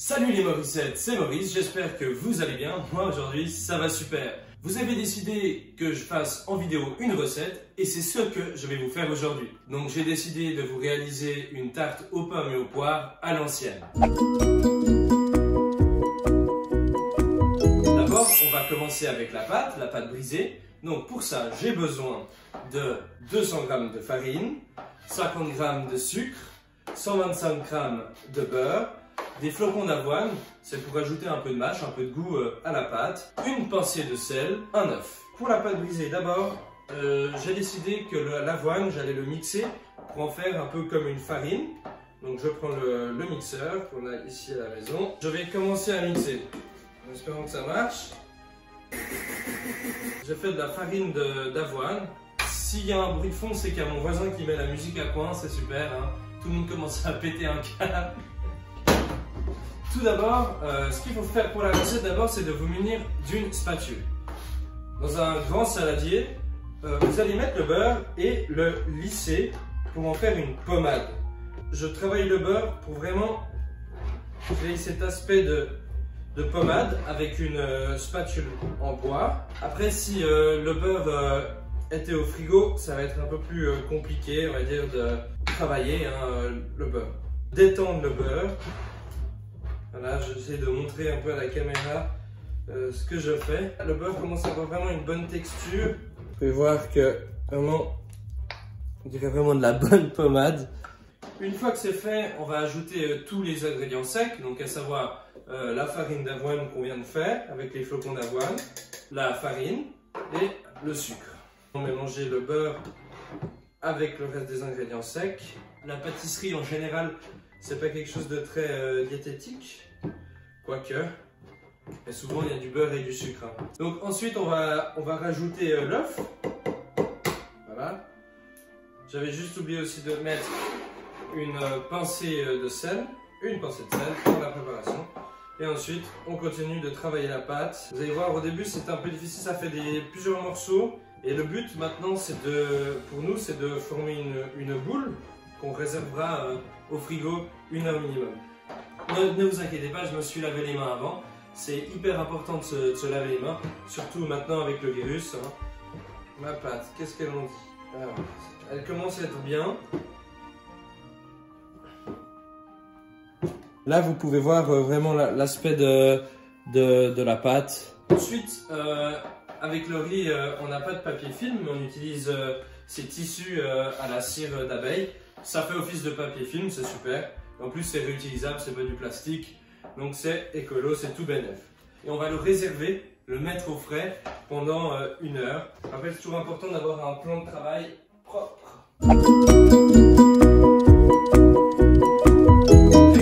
Salut les Mauricettes, c'est Maurice, j'espère que vous allez bien. Moi aujourd'hui ça va super. Vous avez décidé que je fasse en vidéo une recette et c'est ce que je vais vous faire aujourd'hui. Donc j'ai décidé de vous réaliser une tarte aux pommes et aux poires à l'ancienne. D'abord on va commencer avec la pâte brisée. Donc pour ça j'ai besoin de 200 g de farine, 50 g de sucre, 125 g de beurre, des flocons d'avoine, c'est pour ajouter un peu de mâche, un peu de goût à la pâte, une pincée de sel, un œuf. Pour la pâte brisée, d'abord, j'ai décidé que l'avoine, j'allais le mixer pour en faire un peu comme une farine. Donc je prends le mixeur qu'on a ici à la maison. Je vais commencer à mixer, en espérant que ça marche. J'ai fait de la farine d'avoine. S'il y a un bruit de fond, c'est qu'il y a mon voisin qui met la musique à coin, c'est super, hein. Tout le monde commence à péter un câble. Tout d'abord, ce qu'il faut faire pour la recette d'abord, c'est de vous munir d'une spatule. Dans un grand saladier, vous allez mettre le beurre et le lisser pour en faire une pommade. Je travaille le beurre pour vraiment créer cet aspect de pommade avec une spatule en bois. Après, si le beurre était au frigo, ça va être un peu plus compliqué, on va dire, de travailler le beurre. Détendre le beurre. Voilà, j'essaie de montrer un peu à la caméra ce que je fais. Le beurre commence à avoir vraiment une bonne texture. Vous pouvez voir que vraiment, on dirait vraiment de la bonne pommade. Une fois que c'est fait, on va ajouter tous les ingrédients secs, donc à savoir la farine d'avoine qu'on vient de faire avec les flocons d'avoine, la farine et le sucre. On va mélanger le beurre avec le reste des ingrédients secs. La pâtisserie en général, c'est pas quelque chose de très diététique, quoique, mais souvent il y a du beurre et du sucre. Donc ensuite on va rajouter l'œuf. Voilà. J'avais juste oublié aussi de mettre une pincée de sel, pour la préparation. Et ensuite on continue de travailler la pâte. Vous allez voir, au début c'est un peu difficile, ça fait plusieurs morceaux. Et le but maintenant pour nous c'est de former une boule qu'on réservera au frigo 1 heure minimum. Ne vous inquiétez pas, je me suis lavé les mains avant. C'est hyper important de se laver les mains, surtout maintenant avec le virus. Hein. Ma pâte, qu'est-ce qu'elle en dit? Alors, elle commence à être bien. Là, vous pouvez voir vraiment l'aspect de la pâte. Ensuite, avec le riz, on n'a pas de papier film, mais on utilise ces tissus à la cire d'abeille. Ça fait office de papier film, c'est super. En plus, c'est réutilisable, c'est pas du plastique. Donc c'est écolo, c'est tout bénef. Et on va le réserver, le mettre au frais pendant 1 heure. Après, c'est toujours important d'avoir un plan de travail propre. Une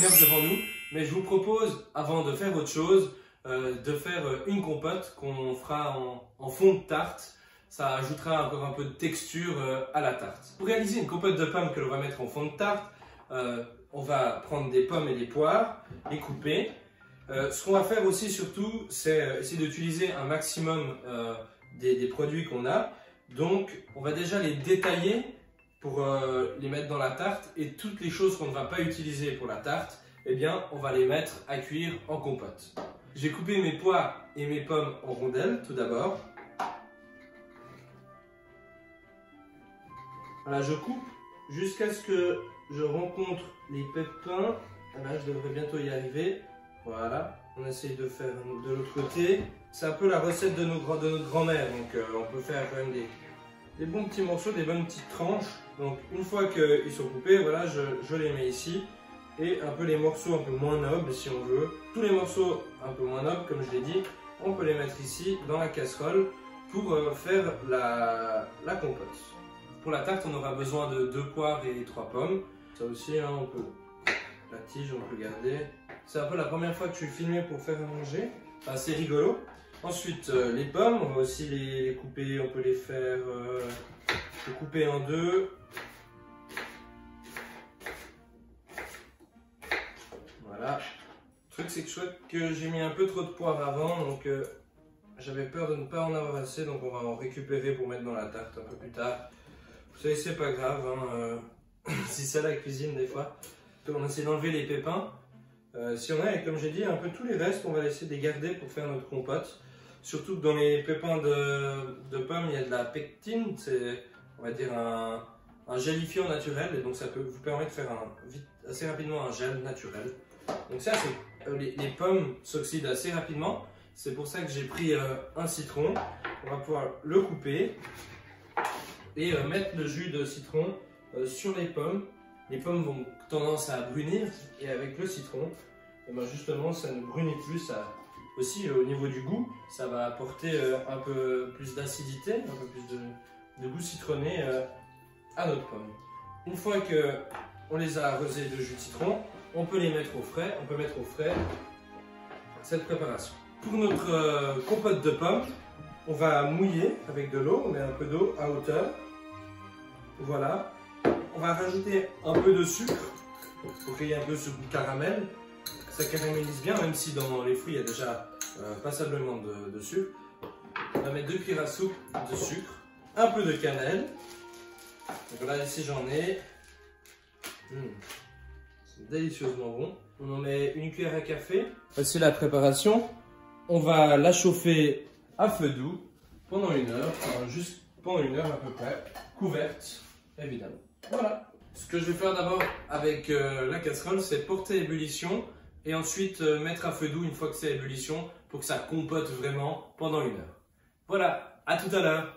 heure devant nous, mais je vous propose, avant de faire autre chose, de faire une compote qu'on fera en fond de tarte. Ça ajoutera encore un peu de texture à la tarte. Pour réaliser une compote de pommes que l'on va mettre en fond de tarte, on va prendre des pommes et des poires, les couper. Ce qu'on va faire aussi surtout, c'est essayer d'utiliser un maximum des produits qu'on a. Donc on va déjà les détailler pour les mettre dans la tarte, et toutes les choses qu'on ne va pas utiliser pour la tarte, eh bien on va les mettre à cuire en compote. J'ai coupé mes poires et mes pommes en rondelles tout d'abord. Voilà, je coupe jusqu'à ce que je rencontre les pépins. Là, je devrais bientôt y arriver. Voilà, on essaye de faire de l'autre côté. C'est un peu la recette de notre grand-mère, donc on peut faire quand même des bons petits morceaux, des bonnes petites tranches. Donc une fois qu'ils sont coupés, voilà, je les mets ici. Et un peu les morceaux un peu moins nobles, si on veut. Tous les morceaux un peu moins nobles, comme je l'ai dit, on peut les mettre ici dans la casserole pour faire la compote. Pour la tarte, on aura besoin de 2 poires et 3 pommes. Ça aussi, hein, la tige, on peut garder. C'est un peu la première fois que je suis filmé pour faire à manger. Enfin, c'est rigolo. Ensuite, les pommes, on va aussi les couper. On peut les faire les couper en 2. Voilà. Le truc, c'est que j'ai mis un peu trop de poivre avant, donc j'avais peur de ne pas en avoir assez, donc on va en récupérer pour mettre dans la tarte un peu plus tard. Vous savez, c'est pas grave, hein, si c'est la cuisine des fois. On essaie d'enlever les pépins. Si on a, et comme j'ai dit, un peu tous les restes, on va essayer de les garder pour faire notre compote. Surtout que dans les pépins de pommes, il y a de la pectine, c'est, on va dire, un gélifiant naturel, et donc ça peut vous permettre de faire assez rapidement un gel naturel. Donc ça, c'est les pommes s'oxydent assez rapidement. C'est pour ça que j'ai pris un citron. On va pouvoir le couper et mettre le jus de citron sur les pommes. Les pommes vont tendance à brunir et avec le citron, et ben justement, ça ne brunit plus. Ça, aussi, au niveau du goût, ça va apporter un peu plus d'acidité, un peu plus de goût citronné à notre pomme. Une fois qu'on les a arrosés de jus de citron, on peut les mettre au frais. On peut mettre au frais cette préparation. Pour notre compote de pommes, on va mouiller avec de l'eau. On met un peu d'eau à hauteur. Voilà. On va rajouter un peu de sucre pour qu'il y ait un peu ce goût caramel. Ça caramélise bien, même si dans les fruits il y a déjà passablement de sucre. On va mettre 2 cuillères à soupe de sucre, un peu de cannelle. Donc là, ici j'en ai. C'est délicieusement bon. On en met 1 cuillère à café. Voici la préparation. On va la chauffer à feu doux pendant 1 heure, enfin, juste pendant 1 heure à peu près, couverte évidemment. Voilà. Ce que je vais faire d'abord avec la casserole, c'est porter à ébullition et ensuite mettre à feu doux une fois que c'est à ébullition pour que ça compote vraiment pendant 1 heure. Voilà, à tout à l'heure.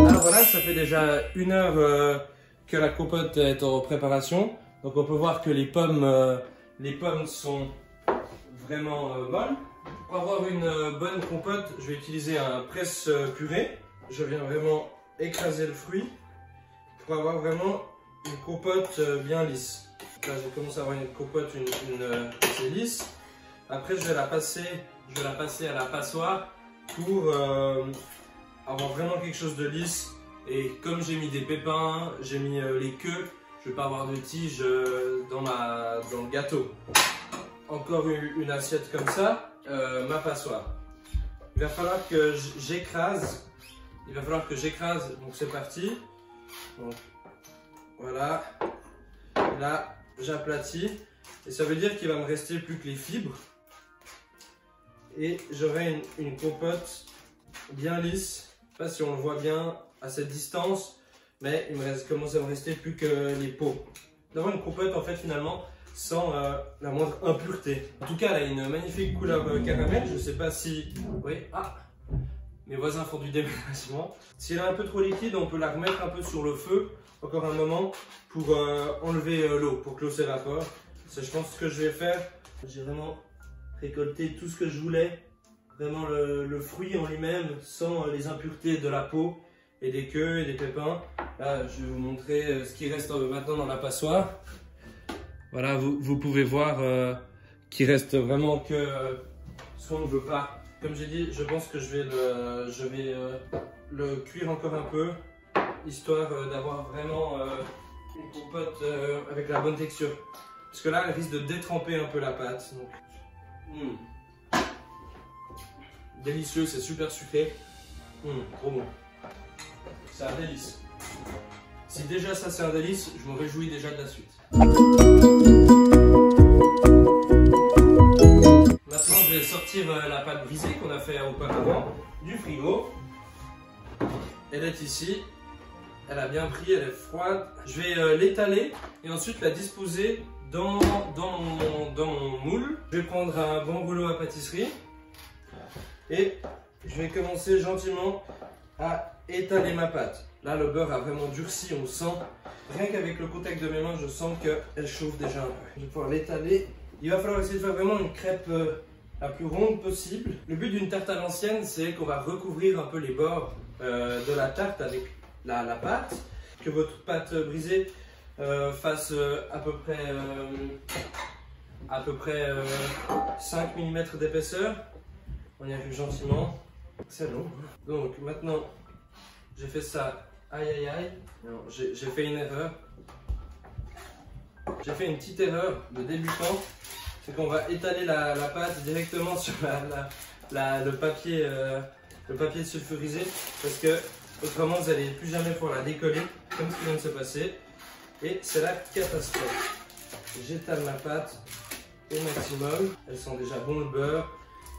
Alors voilà, ça fait déjà 1 heure que la compote est en préparation. Donc on peut voir que les pommes sont vraiment molles. Pour avoir une bonne compote, je vais utiliser un presse-purée. Je viens vraiment écraser le fruit pour avoir vraiment une compote bien lisse. Là, je commence à avoir une compote assez lisse. Après, je vais la passer à la passoire pour avoir vraiment quelque chose de lisse. Et comme j'ai mis des pépins, j'ai mis les queues, je ne vais pas avoir de tige dans le gâteau. Encore une assiette comme ça, ma passoire. Il va falloir que j'écrase. Donc c'est parti. Donc, voilà. Là, j'aplatis. Et ça veut dire qu'il va me rester plus que les fibres. Et j'aurai une compote bien lisse. Je ne sais pas si on le voit bien à cette distance, mais il commence à me rester plus que les peaux. D'avoir une compote en fait finalement sans la moindre impureté. En tout cas, elle a une magnifique couleur caramel. Je ne sais pas si... Oui, ah, mes voisins font du déménagement. Si elle est un peu trop liquide, on peut la remettre un peu sur le feu encore un moment pour enlever l'eau, pour que l'eau s'évapore. Je pense que ce que je vais faire, j'ai vraiment récolté tout ce que je voulais, vraiment le fruit en lui-même, sans les impuretés de la peau et des queues et des pépins. Là, je vais vous montrer ce qui reste maintenant dans la passoire. Voilà, vous pouvez voir qu'il reste vraiment que ce qu'on ne veut pas. Comme j'ai dit, je pense que je vais le cuire encore un peu, histoire d'avoir vraiment une compote avec la bonne texture. Parce que là, elle risque de détremper un peu la pâte. Donc, délicieux, c'est super sucré. Trop bon. C'est un délice. Si déjà ça c'est un délice, je me réjouis déjà de la suite. Maintenant, je vais sortir la pâte brisée qu'on a fait auparavant du frigo. Elle est ici. Elle a bien pris, elle est froide. Je vais l'étaler et ensuite la disposer dans mon moule. Je vais prendre un bon rouleau à pâtisserie et je vais commencer gentiment à étaler ma pâte. Là, le beurre a vraiment durci, on sent. Rien qu'avec le contact de mes mains, je sens qu'elle chauffe déjà un peu. Je vais pouvoir l'étaler. Il va falloir essayer de faire vraiment une crêpe la plus ronde possible. Le but d'une tarte à l'ancienne, c'est qu'on va recouvrir un peu les bords de la tarte avec la pâte. Que votre pâte brisée fasse à peu près à peu près 5 mm d'épaisseur. On y arrive gentiment. C'est long. Donc maintenant, j'ai fait ça. Aïe aïe aïe. J'ai fait une erreur. J'ai fait une petite erreur de débutant. C'est qu'on va étaler la pâte directement sur le papier sulfurisé. Parce que autrement, vous n'allez plus jamais pouvoir la décoller. Comme ce qui vient de se passer. Et c'est la catastrophe. J'étale ma pâte au maximum. Elles sent déjà bon le beurre.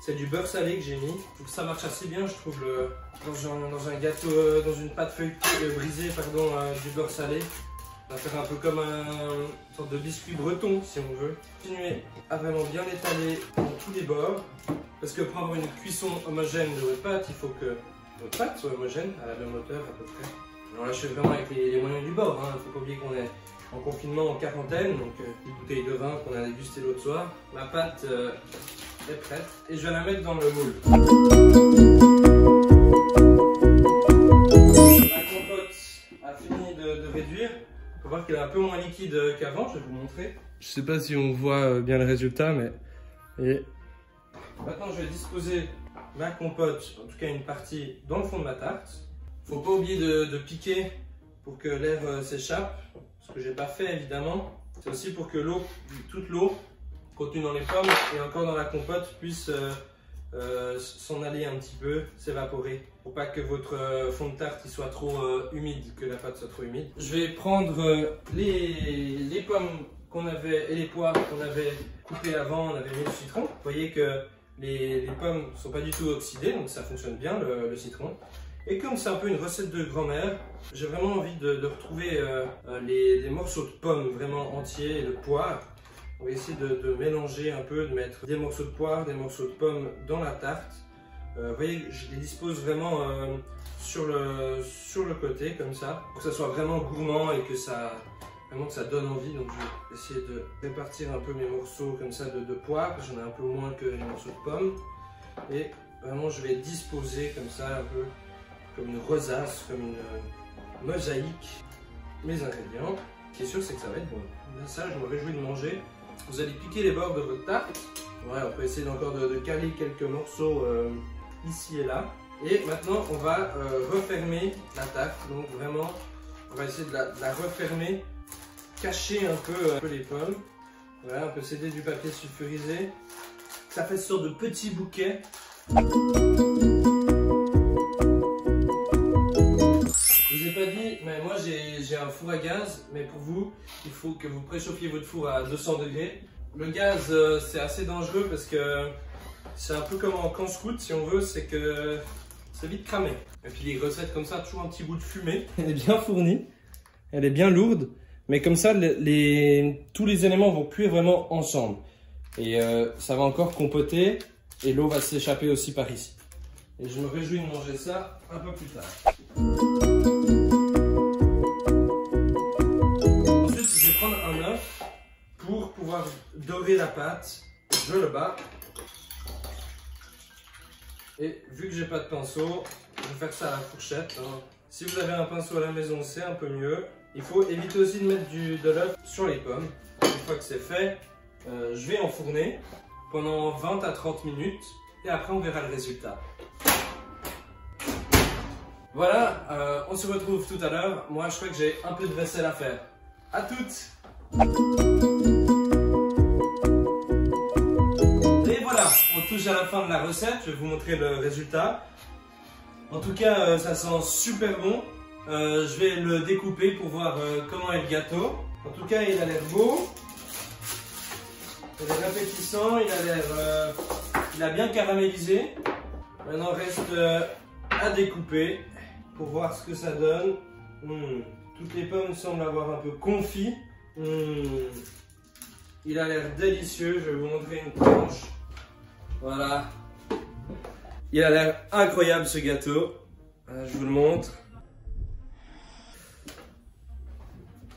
C'est du beurre salé que j'ai mis. Ça marche assez bien, je trouve, dans un gâteau, dans une pâte feuilletée brisée, pardon, du beurre salé. On va faire un peu comme une sorte de biscuit breton, si on veut. Continuez à vraiment bien l'étaler dans tous les bords. Parce que pour avoir une cuisson homogène de votre pâte, il faut que votre pâte soit homogène, à la même hauteur à peu près. Alors là, je fais vraiment avec les moyens du bord. Il ne faut pas oublier qu'on est en confinement, en quarantaine, donc une bouteille de vin qu'on a dégusté l'autre soir. Ma pâte est prête et je vais la mettre dans le moule. Ma compote a fini de réduire. Il faut voir qu'elle est un peu moins liquide qu'avant, je vais vous montrer. Je ne sais pas si on voit bien le résultat, mais et maintenant je vais disposer ma compote, en tout cas une partie, dans le fond de ma tarte. Faut pas oublier de piquer pour que l'air s'échappe, ce que j'ai pas fait évidemment. C'est aussi pour que toute l'eau contenue dans les pommes et encore dans la compote puisse s'en aller un petit peu, s'évaporer. Pour pas que votre fond de tarte il soit trop humide, que la pâte soit trop humide. Je vais prendre les pommes qu'on avait et les poires qu'on avait coupées avant, on avait mis le citron. Vous voyez que les pommes ne sont pas du tout oxydées, donc ça fonctionne bien le citron. Et comme c'est un peu une recette de grand-mère, j'ai vraiment envie de retrouver les morceaux de pommes vraiment entiers et de poire. On va essayer de mélanger un peu, de mettre des morceaux de poire, des morceaux de pommes dans la tarte. Vous voyez, je les dispose vraiment sur le côté, comme ça, pour que ça soit vraiment gourmand et que ça donne envie. Donc je vais essayer de répartir un peu mes morceaux comme ça de poire. J'en ai un peu moins que les morceaux de pommes. Et vraiment, je vais disposer comme ça un peu comme une rosace, comme une mosaïque, mes ingrédients. Ce qui est sûr, c'est que ça va être bon. Ça, je me réjouis de manger. Vous allez piquer les bords de votre tarte. Ouais, on peut essayer encore de caler quelques morceaux ici et là. Et maintenant, on va refermer la tarte. Donc vraiment, on va essayer de la refermer, cacher un peu les pommes. Voilà, on peut s'aider du papier sulfurisé. Ça fait une sorte de petit bouquet. Je vous ai pas dit, mais moi j'ai un four à gaz, mais pour vous, il faut que vous préchauffiez votre four à 200 degrés. Le gaz, c'est assez dangereux parce que c'est un peu comme en camp scout, si on veut, c'est que c'est vite cramé. Et puis les recettes comme ça, toujours un petit bout de fumée. Elle est bien fournie, elle est bien lourde, mais comme ça, tous les éléments vont cuire vraiment ensemble. Et ça va encore compoter et l'eau va s'échapper aussi par ici. Et je me réjouis de manger ça un peu plus tard. Ensuite, je vais prendre un œuf pour pouvoir dorer la pâte. Je le bats. Et vu que j'ai pas de pinceau, je vais faire ça à la fourchette. Si vous avez un pinceau à la maison, c'est un peu mieux. Il faut éviter aussi de mettre de l'œuf sur les pommes. Une fois que c'est fait, je vais enfourner pendant 20 à 30 minutes et après on verra le résultat. Voilà, on se retrouve tout à l'heure. Moi, je crois que j'ai un peu de vaisselle à faire. À toutes! Et voilà, on touche à la fin de la recette. Je vais vous montrer le résultat. En tout cas, ça sent super bon. Je vais le découper pour voir comment est le gâteau. En tout cas, il a l'air beau. Il est appétissant. Il a bien caramélisé. Maintenant, reste à découper pour voir ce que ça donne. Toutes les pommes semblent avoir un peu confit. Il a l'air délicieux. Je vais vous montrer une tranche. Voilà. Il a l'air incroyable ce gâteau. Je vous le montre.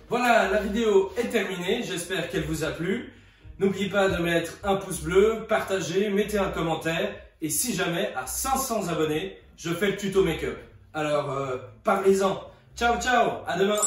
Voilà, la vidéo est terminée. J'espère qu'elle vous a plu. N'oubliez pas de mettre un pouce bleu, partagez, mettez un commentaire. Et si jamais, à 500 abonnés, je fais le tuto make-up. Alors, parlez-en. Ciao, ciao, à demain.